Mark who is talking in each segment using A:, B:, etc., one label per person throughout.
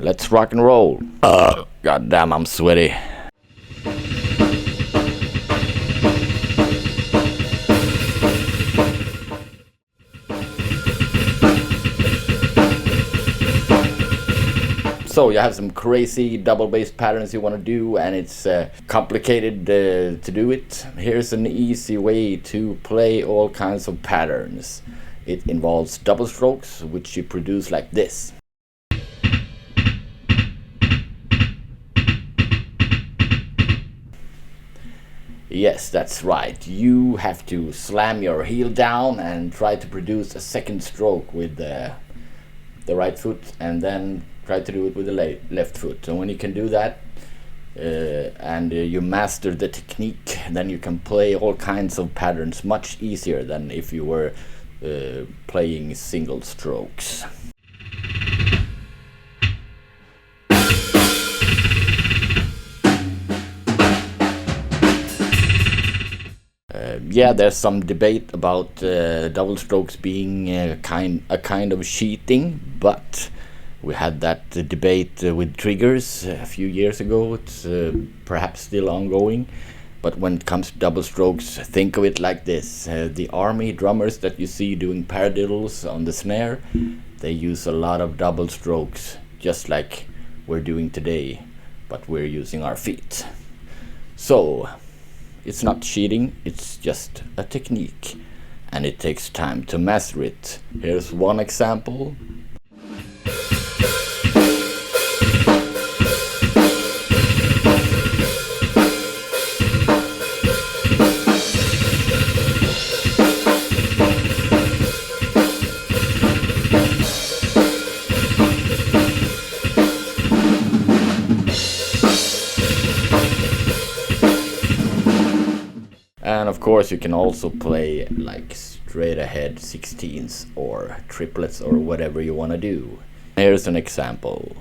A: let's rock and roll. God damn, I'm sweaty. So you have some crazy double bass patterns you want to do, and it's complicated to do it. Here's an easy way to play all kinds of patterns. It involves double strokes, which you produce like this. Yes, that's right. You have to slam your heel down and try to produce a second stroke with the right foot, and then try to do it with the left foot. And when you can do that and you master the technique, then you can play all kinds of patterns much easier than if you were playing single strokes. Yeah, there's some debate about double strokes being a kind of cheating, but we had that debate with triggers a few years ago. It's perhaps still ongoing, but when it comes to double strokes, think of it like this. The army drummers that you see doing paradiddles on the snare, they use a lot of double strokes, just like we're doing today, but we're using our feet. So it's not cheating, it's just a technique, and it takes time to master it. Here's one example. And of course you can also play like straight ahead 16ths or triplets or whatever you want to do. Here's an example.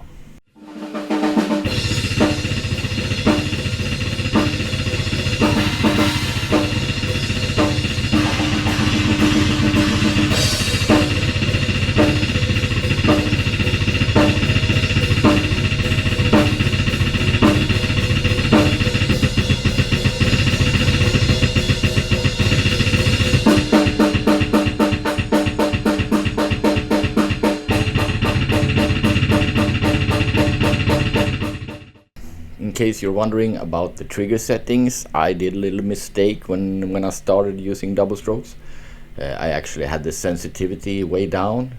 A: In case you're wondering about the trigger settings, I did a little mistake when I started using double strokes. I actually had the sensitivity way down,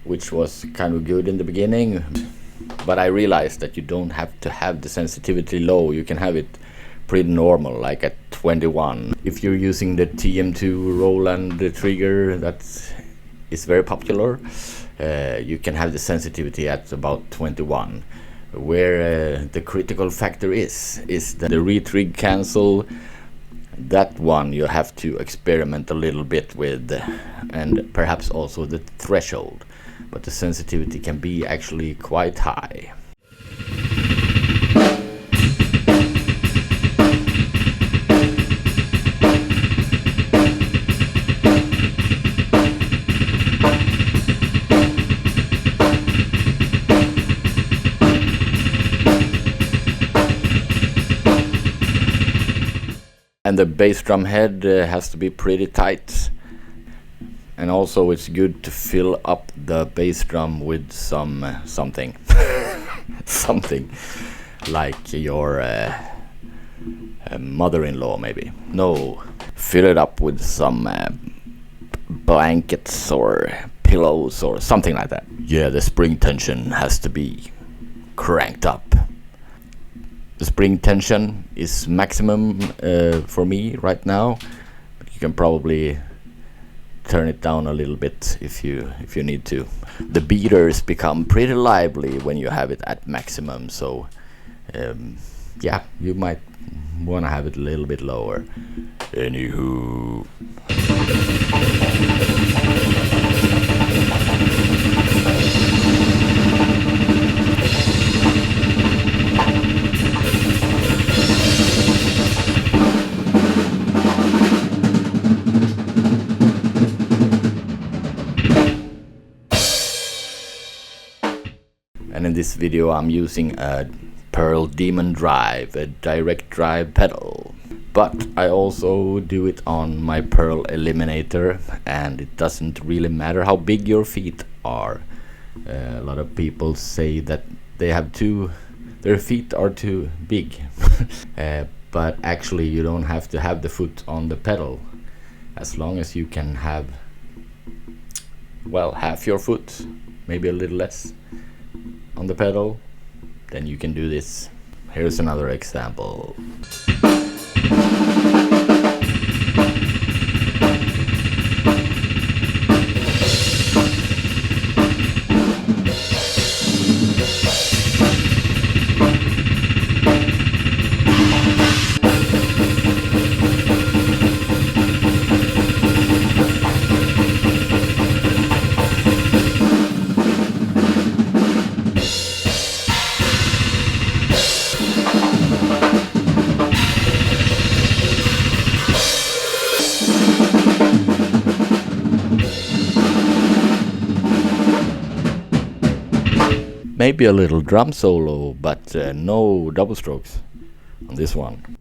A: which was kind of good in the beginning, but I realized that you don't have to have the sensitivity low. You can have it pretty normal, like at 21. If you're using the TM2 Roland trigger that is very popular, you can have the sensitivity at about 21. Where the critical factor is the retrig cancel. That one you have to experiment a little bit with, and perhaps also the threshold, but the sensitivity can be actually quite high. And the bass drum head has to be pretty tight, and also it's good to fill up the bass drum with something something like your mother-in-law maybe. No, fill it up with some blankets or pillows or something like that. Yeah, the spring tension has to be cranked up. The spring tension is maximum for me right now, but you can probably turn it down a little bit if you need to. The beaters become pretty lively when you have it at maximum, so yeah, you might want to have it a little bit lower. Anywho. And in this video I'm using a Pearl Demon Drive, a direct drive pedal. But I also do it on my Pearl Eliminator, and it doesn't really matter how big your feet are. A lot of people say that their feet are too big. But actually you don't have to have the foot on the pedal. As long as you can have, well, half your foot, maybe a little less, on the pedal, then you can do this. Here's another example. Maybe a little drum solo, but no double strokes on this one.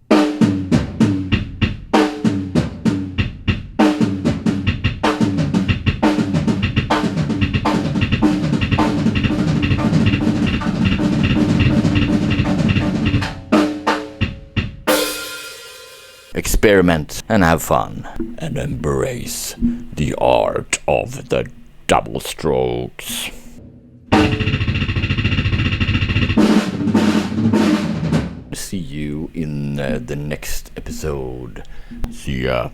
A: Experiment and have fun, and embrace the art of the double strokes. See you in the next episode. See ya.